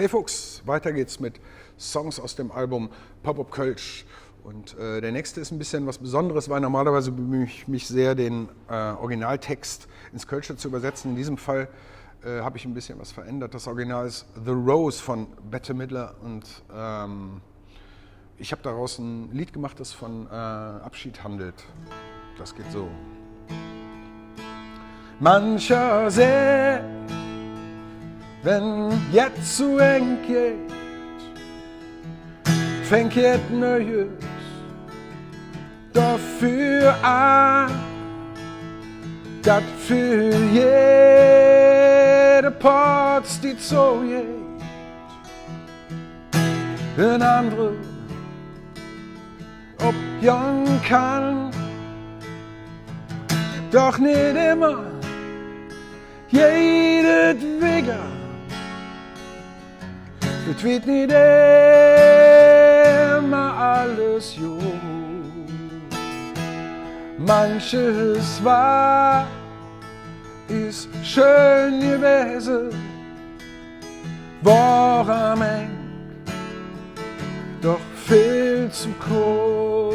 Hey Fuchs, weiter geht's mit Songs aus dem Album Pop-Up Kölsch. Und der nächste ist ein bisschen was Besonderes, weil normalerweise bemühe ich mich sehr, den Originaltext ins Kölsche zu übersetzen. In diesem Fall habe ich ein bisschen was verändert. Das Original ist The Rose von Bette Midler und ich habe daraus ein Lied gemacht, das von Abschied handelt. Das geht so. Mancher sähe, wenn jetzt zu eng geht, fängt jetzt Neues dafür an, dat für jede Ports die so geht, ein andere ob jung kann, doch nicht immer jedes Wege. Es wird nicht immer alles gut. Manches war, ist schön gewesen, war am Ende doch viel zu kurz.